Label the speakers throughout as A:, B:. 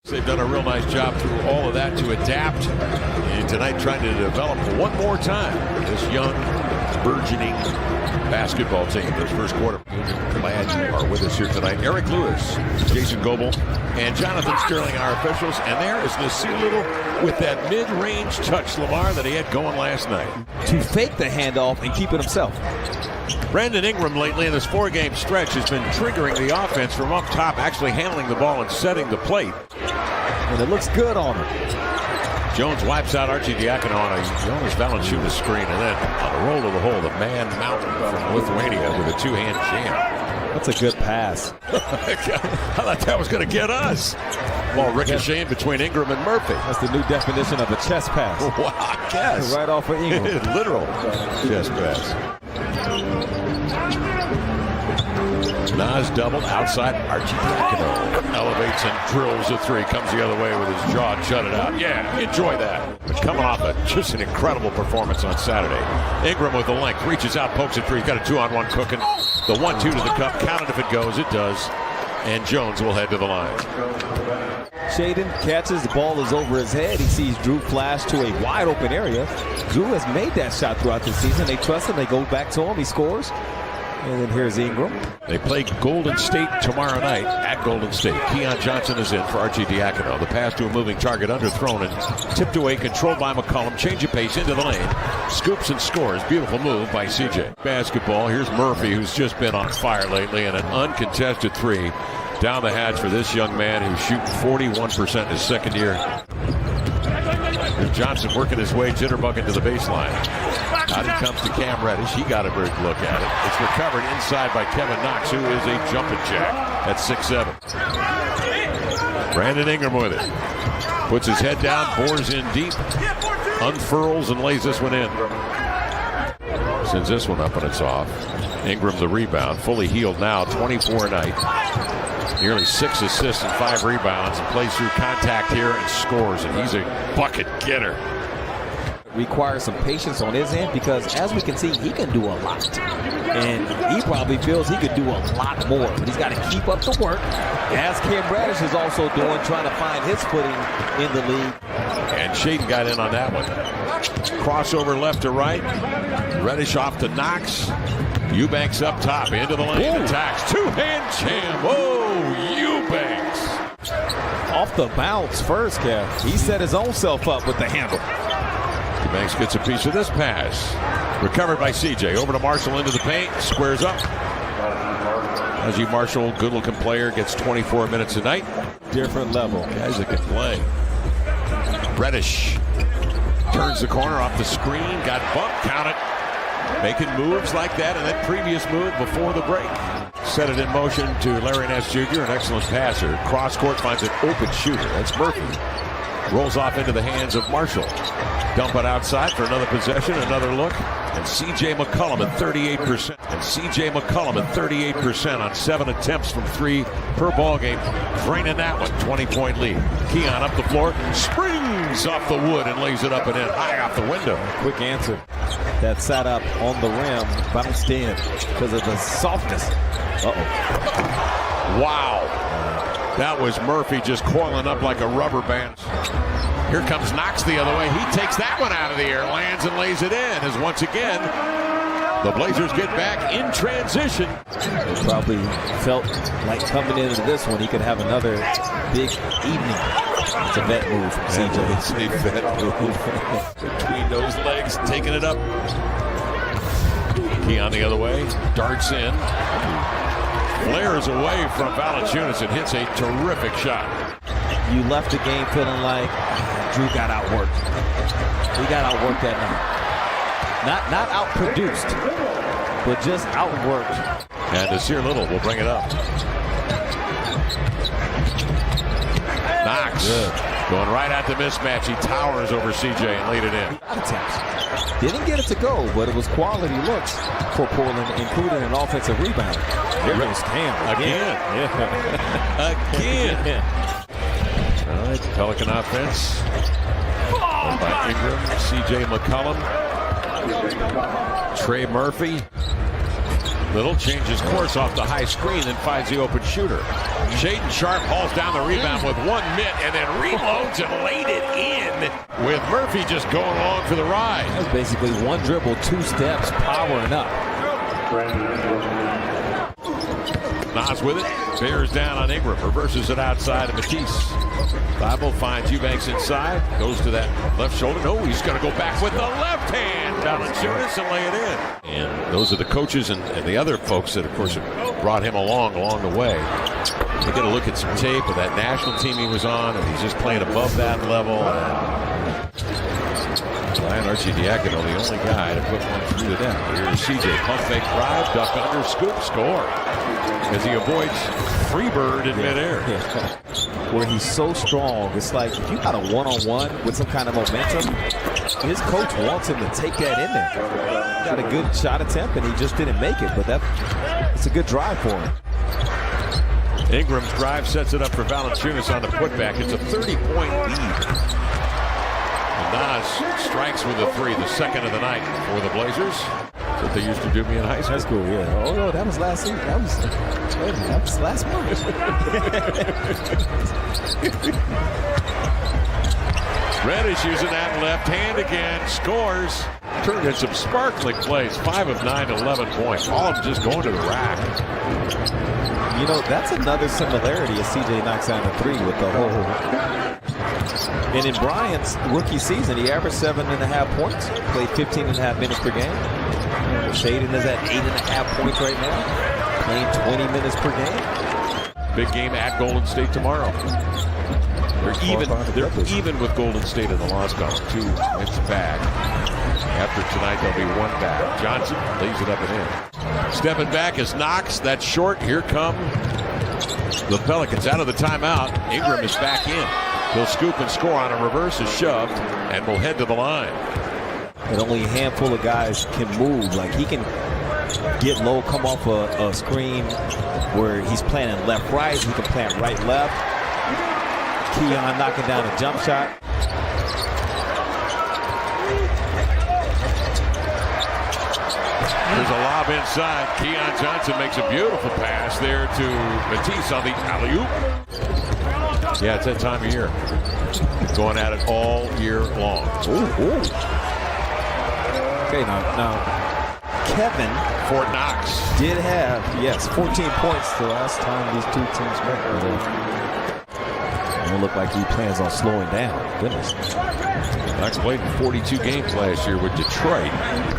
A: They've done a real nice job through all of that to adapt. And tonight trying to develop one more time this young, burgeoning basketball team. This first quarter. Glad you are with us here tonight. Eric Lewis, Jason Goebel, and Jonathan Sterling, our officials. And there is Nasir Little with that mid-range touch, Lamar, that he had going last night.
B: To fake the handoff and keep it himself.
A: Brandon Ingram lately in this four-game stretch has been triggering the offense from up top, actually handling the ball and setting the plate.
B: And it looks good on him.
A: Jones wipes out Archie Diacono on a Jonas Valanciunas screen, and then on the roll to the hole, the man mountain from Lithuania with a two-hand jam.
B: That's a good pass.
A: I thought that was going to get us. Ball ricocheting between Ingram and Murphy.
B: That's the new definition of a chest pass.
A: Wow, I guess.
B: Right off of Ingram.
A: Literal chest pass. Nas doubled outside Archie Diacono. Elevates and drills a three. Comes the other way with his jaw and shut it out. Yeah, enjoy that. But coming off just an incredible performance on Saturday. Ingram with the length. Reaches out, pokes it three. He's got a 2-on-1 cooking. The 1-2 to the cup. Count it if it goes. It does. And Jones will head to the line.
B: Shaden catches. The ball is over his head. He sees Drew flash to a wide open area. Drew has made that shot throughout the season. They trust him. They go back to him. He scores. And then here's Ingram.
A: They play Golden State tomorrow night at Golden State. Keon Johnson is in for Archie Diacono. The pass to a moving target, underthrown and tipped away, controlled by McCollum. Change of pace into the lane. Scoops and scores. Beautiful move by CJ. Basketball. Here's Murphy, who's just been on fire lately, and an uncontested three down the hatch for this young man who's shooting 41% his second year. Here's Johnson working his way jitterbug into the baseline. Out he comes to Cam Reddish. He got a good look at it. It's recovered inside by Kevin Knox, who is a jumping jack at 6'7". Brandon Ingram with it. Puts his head down, bores in deep, unfurls, and lays this one in. Sends this one up and it's off. Ingram the rebound. Fully healed now, 24 a night. Nearly 6 assists and 5 rebounds, and plays through contact here and scores. And he's a bucket getter.
B: Requires some patience on his end because, as we can see, he can do a lot. And he probably feels he could do a lot more. But he's got to keep up the work, as Cam Reddish is also doing, trying to find his footing in the league.
A: And Shaden got in on that one. Crossover left to right. Reddish off to Knox. Eubanks up top, into the lane, attacks. Two-hand jam. Whoa, Eubanks.
B: Off the bounce first, Kev. He set his own self up with the handle.
A: Eubanks gets a piece of this pass. Recovered by CJ. Over to Marshall into the paint. Squares up. Najee Marshall, good-looking player, gets 24 minutes a night.
B: Different level.
A: Guys that can play. Reddish turns the corner off the screen. Got bumped. Count it. Making moves like that, and that previous move before the break. Set it in motion to Larry Nance Jr., an excellent passer. Cross court finds an open shooter. That's Murphy. Rolls off into the hands of Marshall. Dump it outside for another possession, another look. And C.J. McCollum at 38%. And C.J. McCollum at 38% on 7 attempts from 3 per ball game. Draining that one, 20-point lead. Keon up the floor, springs off the wood and lays it up and in, high off the window.
B: Quick answer. That sat up on the rim, bounced in because of the softness. Uh-oh.
A: Wow. That was Murphy just coiling up like a rubber band. Here comes Knox the other way. He takes that one out of the air, lands and lays it in, as once again, the Blazers get back in transition.
B: He probably felt like coming into this one, he could have another big evening. It's a vet move from CJ.
A: It's a vet move. Between those legs, taking it up. Keon the other way, darts in. Flares away from Valanciunas and hits a terrific shot.
B: You left the game feeling like Drew got outworked. He got outworked that night. Not outproduced, but just outworked.
A: And Nasir Little will bring it up. Knox going right at the mismatch. He towers over CJ and laid it in.
B: Didn't get it to go, but it was quality looks for Portland, including an offensive rebound. There goes Cam again.
A: Again. All right, Pelican offense by Ingram, C.J. McCollum, Trey Murphy. Little changes course off the high screen and finds the open shooter. Shaedon Sharpe hauls down the rebound with 1 mitt and then reloads and laid it in with Murphy just going along for the ride.
B: That's basically 1 dribble, 2 steps, powering up.
A: Nas with it, bears down on Ingram, reverses it outside to Matisse. Bible finds Eubanks inside, goes to that left shoulder. No, he's going to go back with the left hand. Valanciunas and lay it in. And those are the coaches and the other folks that, of course, have brought him along the way. They get a look at some tape of that national team he was on, and he's just playing above that level. Ryan Arcidiacono, the only guy to put one through the net. Here's CJ, pump fake drive, duck under, scoop, score. As he avoids Freebird in midair.
B: Where he's so strong, it's like if you got a one-on-one with some kind of momentum, his coach wants him to take that in there. He got a good shot attempt and he just didn't make it, but it's a good drive for him.
A: Ingram's drive sets it up for Valanciunas on the putback. It's a 30-point lead. And Nas strikes with a 3, the second of the night for the Blazers. That's what they used to do me in high school.
B: High school, yeah. Oh no, that was last season. That was last month.
A: Reddish using that left hand again, scores. Turned in some sparkling plays. 5 of 9, 11 points. All of them just going to the rack.
B: You know, that's another similarity as CJ knocks down a 3 with the whole. And in Bryant's rookie season, he averaged 7.5 points, played 15.5 minutes per game. Shaedon is at 8.5 points right now, playing 20 minutes per game.
A: Big game at Golden State tomorrow. They're even with Golden State in the loss column. 2 wins back. After tonight, there'll be 1 back. Johnson lays it up and in. Stepping back is Knox. That's short. Here come the Pelicans out of the timeout. Ingram is back in. He'll scoop and score on a reverse, is shoved, and will head to the line.
B: And only a handful of guys can move. Like, he can get low, come off a screen where he's playing left-right. He can play right-left. Keon knocking down a jump shot.
A: There's a lob inside. Keon Johnson makes a beautiful pass there to Matisse on the alley-oop. Yeah, it's that time of year. Going at it all year long.
B: Ooh. Okay, now Kevin
A: Fort Knox
B: did have, 14 points the last time these two teams met. It don't look like he plans on slowing down. Goodness.
A: Knox played in 42 games last year with Detroit.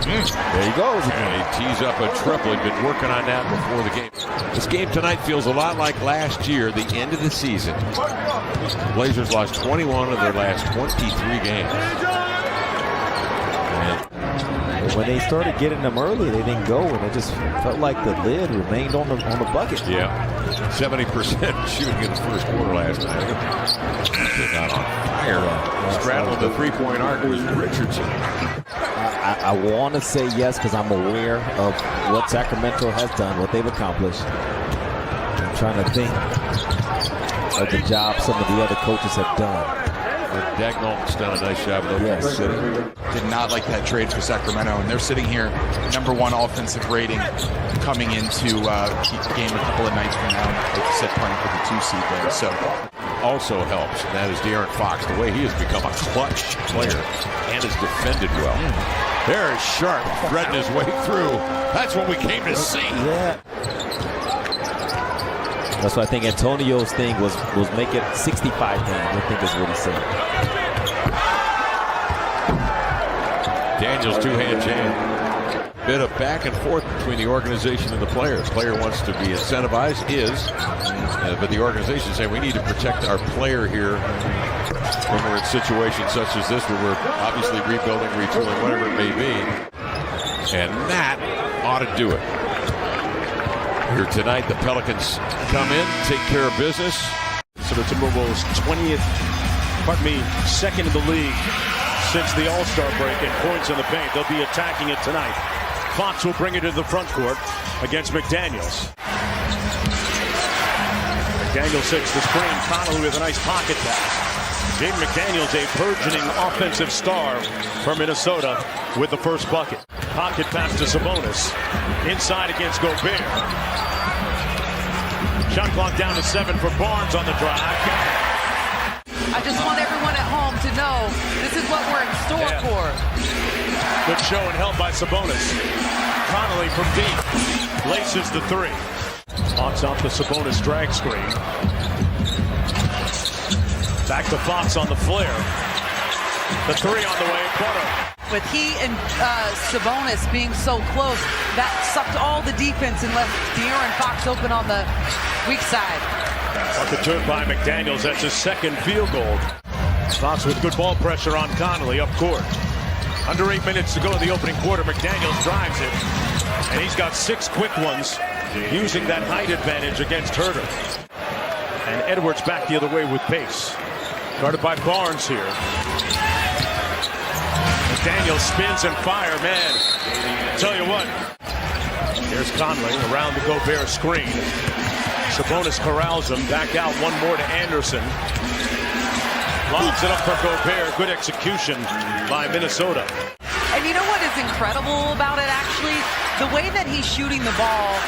B: There he goes again.
A: And he tees up a triple. He'd been working on that before the game. This game tonight feels a lot like last year, the end of the season. The Blazers lost 21 of their last 23 games.
B: And when they started getting them early, they didn't go, and it just felt like the lid remained on the bucket.
A: Yeah, 70% shooting in the first quarter last night. They're not on fire. Straddling the three-point arc was Richardson.
B: I want to say yes because I'm aware of what Sacramento has done, what they've accomplished. I'm trying to think of the job some of the other coaches have done.
A: Dagnall's done a nice job of
B: Yes.
A: City.
C: Did not like that trade for Sacramento, and they're sitting here #1 offensive rating coming into game a couple of nights from now. Like you said, playing for the 2 seed there. So
A: also helps, and that is De'Aaron Fox. The way he has become a clutch player and has defended well. There is Sharpe threading his way through. That's what we came to see.
B: Yeah. That's why I think Antonio's thing was make it 65 games. I think is what he said.
A: Daniels two-hand jam. Bit of back and forth between the organization and the player. The player wants to be incentivized, but the organization saying we need to protect our player here when we're in situations such as this where we're obviously rebuilding, retooling, whatever it may be. And that ought to do it. Here tonight, the Pelicans come in, take care of business.
D: So the Timberwolves 2nd in the league since the All-Star break in points in the paint. They'll be attacking it tonight. Fox will bring it to the front court against McDaniels. McDaniels hits the screen. Connolly with a nice pocket pass. Jaden McDaniels, a burgeoning offensive star for Minnesota, with the first bucket. Pocket pass to Sabonis. Inside against Gobert. Shot clock down to 7 for Barnes on the drive.
E: I just want everyone at home to know this is what we're in store for.
D: Good show and help by Sabonis. Connolly from deep. Laces the 3. Fox off the Sabonis drag screen. Back to Fox on the flare. The 3 on the way. Butter.
E: With he and Sabonis being so close, that sucked all the defense and left De'Aaron Fox open on the weak side.
D: Bucket turned by McDaniels. That's his second field goal. Fox with good ball pressure on Connolly up court. Under 8 minutes to go in the opening quarter. McDaniels drives it. And he's got 6 quick ones using that height advantage against Herter. And Edwards back the other way with pace. Guarded by Barnes here. McDaniels spins and fire, man. Tell you what. Here's Conley around the Gobert screen. Sabonis corrals him. Back out one more to Anderson. Lobs it up for Gobert. Good execution by Minnesota.
E: And you know what is incredible about it, actually? The way that he's shooting the ball,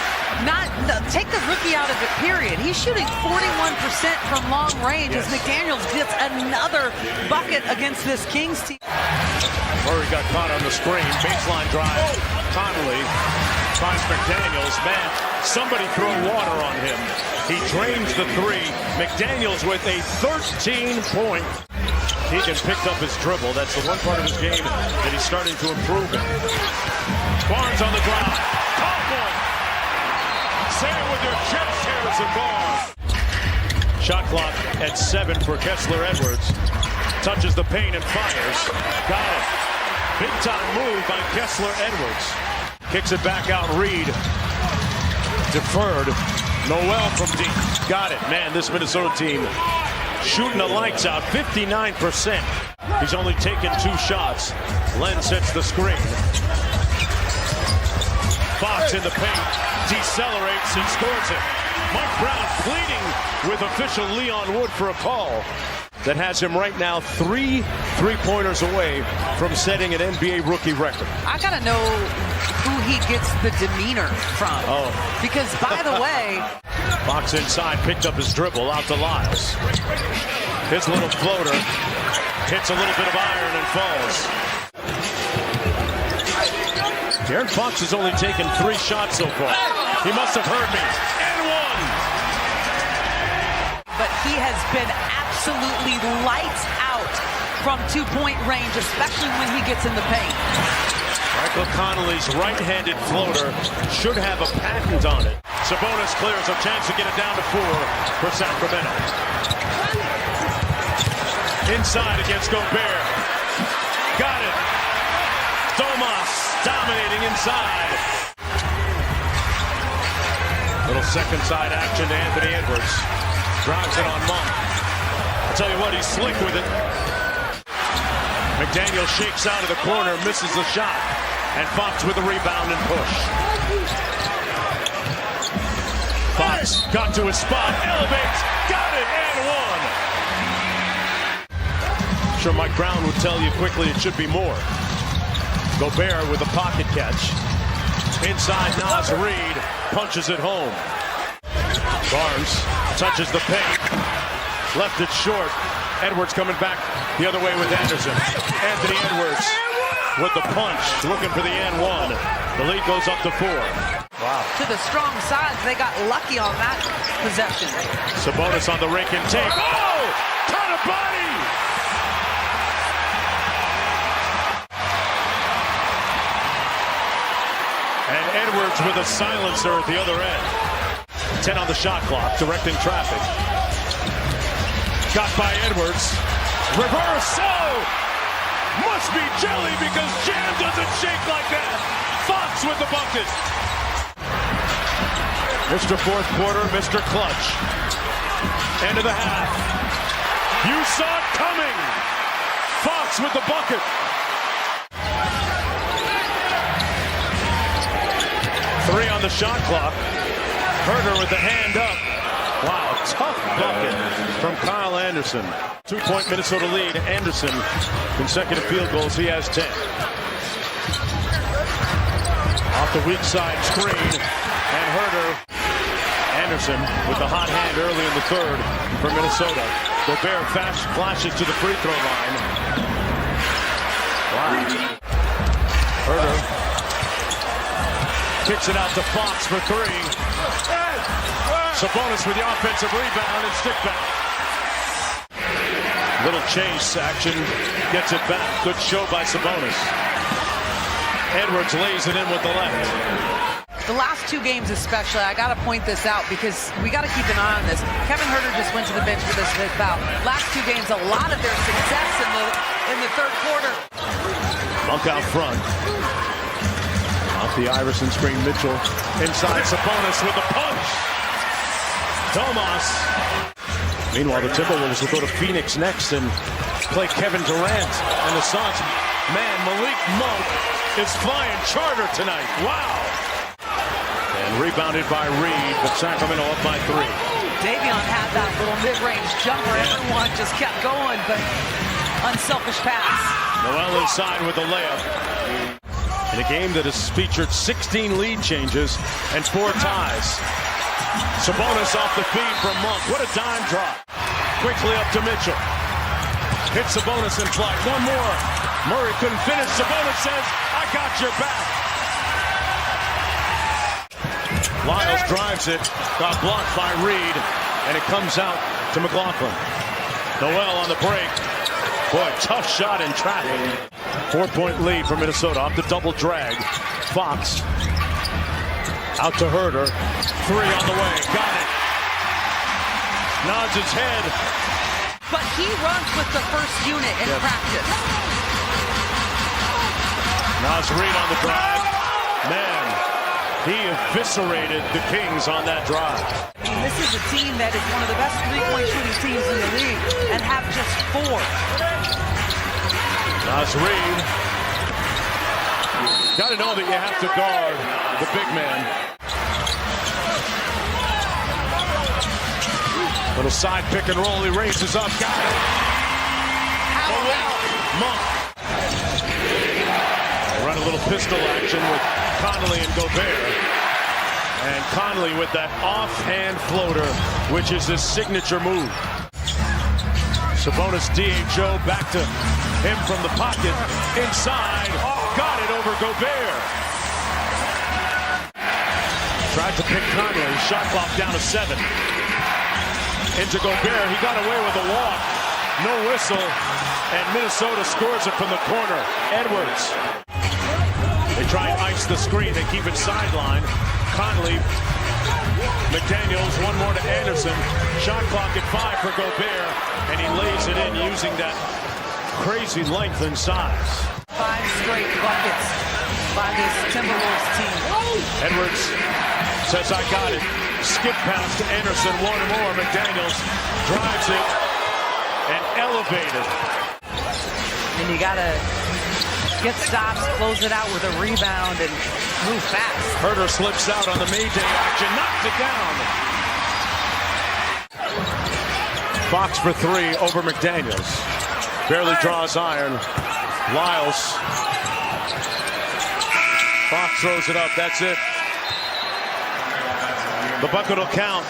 E: take the rookie out of it, period. He's shooting 41% from long range as McDaniels gets another bucket against this Kings team.
D: Murray got caught on the screen. Baseline drive. Connolly finds McDaniels. Man, somebody throw water on him. He drains the 3. McDaniels with a 13-point. Keegan picked up his dribble. That's the one part of his game that he's starting to improve in. Barnes on the drive. Call one. Say it with your chest, Harrison Barnes. Shot clock at 7 for Kessler Edwards. Touches the paint and fires. Got it. Big time move by Kessler Edwards. Kicks it back out. Reed. Deferred. Noel from deep. Got it. Man, this Minnesota team shooting the lights out. 59%. He's only taken 2 shots. Len sets the screen. Fox in the paint. Decelerates and scores it. Mike Brown pleading with official Leon Wood for a call that has him right now 3 3-pointers away from setting an NBA rookie record.
E: I got to know who he gets the demeanor from.
D: Oh.
E: Because, by the way...
D: Fox inside, picked up his dribble out to Lyles. His little floater hits a little bit of iron and falls. De'Aaron Fox has only taken 3 shots so far. He must have heard me. And 1!
E: But he has been absolutely lights out from 2-point range, especially when he gets in the paint.
D: Michael Connolly's right-handed floater should have a patent on it. Sabonis clears, a chance to get it down to 4 for Sacramento. Inside against Gobert. Got it. Domas dominating inside. Little second side action to Anthony Edwards. Drives it on Monk. I'll tell you what, he's slick with it. McDaniel shakes out of the corner, misses the shot. And Fox with the rebound and push. Fox got to his spot, elevates, got it, and 1. Sure, Mike Brown would tell you quickly it should be more. Gobert with a pocket catch. Inside, Nas Reed punches it home. Barnes touches the paint. Left it short. Edwards coming back the other way with Anderson. Anthony Edwards with the punch, looking for the and 1. The lead goes up to 4. Wow.
E: To the strong side, they got lucky on that possession.
D: Sabonis on the rink and take. Oh! Ton of body! And Edwards with a silencer at the other end. 10 on the shot clock, directing traffic. Got by Edwards. Reverse. Oh! Must be jelly because Jam doesn't shake like that. Fox with the bucket. Mr. Fourth Quarter, Mr. Clutch. End of the half. You saw it coming. Fox with the bucket. Three on the shot clock. Herter with the hand up. Wow, tough bucket from Kyle Anderson. 2-point Minnesota lead. Anderson, consecutive field goals. He has 10. Off the weak side screen, and Herter. Anderson with the hot hand early in the third for Minnesota. Gobert flashes to the free throw line. Wow. Herter kicks it out to Fox for three. Sabonis with the offensive rebound and stick back. Little chase action, gets it back. Good show by Sabonis. Edwards lays it in with the left.
E: The last two games especially, I got to point this out because we got to keep an eye on this. Kevin Herter just went to the bench for this fifth foul. Last two games, a lot of their success in the third quarter.
D: Monk out front. Off the Iverson screen, Mitchell inside Sabonis with a punch. Tomas. Meanwhile, the Timberwolves will go to Phoenix next and play Kevin Durant and the Suns. Man, Malik Monk is flying charter tonight. Wow. And rebounded by Reed, but Sacramento up by 3.
E: Davion had that little mid-range jumper. Everyone just kept going, but unselfish pass.
D: Noel inside with the layup. In a game that has featured 16 lead changes and 4 ties. Sabonis off the feed from Monk. What a dime drop. Quickly up to Mitchell. Hits Sabonis in flight. One more. Murray couldn't finish. Sabonis says, I got your back. Lyles drives it, got blocked by Reed, and it comes out to McLaughlin. Noel on the break. Boy, tough shot in traffic. 4-point lead for Minnesota off the double drag. Fox out to Herter. 3 on the way. Got it. Nods his head.
E: But he runs with the first unit in practice.
D: Nas Reed on the drive. Man, he eviscerated the Kings on that drive.
E: This is a team that is one of the best three-point shooting teams in the league and have just 4.
D: Nas Reed. Got to know that you have to guard the big man. Little side pick and roll. He raises up. Got it. Monk. Run a little pistol action with Conley and Gobert. And Conley with that offhand floater, which is his signature move. Sabonis DHO back to him from the pocket. Inside. Got it over Gobert. Tried to pick Conley. Shot clock down to 7. Into Gobert. He got away with a walk. No whistle. And Minnesota scores it from the corner. Edwards. They try and ice the screen. They keep it sideline. Conley. McDaniels. One more to Anderson. Shot clock at 5 for Gobert. And he lays it in using that crazy length and size.
E: 5 straight buckets by this Timberwolves team.
D: Edwards says, I got it. Skip pass to Anderson. One more. McDaniels drives it and elevated.
E: And you got to get stops, close it out with a rebound, and move fast.
D: Herter slips out on the Mayday action. Knocks it down. Fox for 3 over McDaniels. Barely draws iron. Lyles. Fox throws it up. That's it. The bucket will count.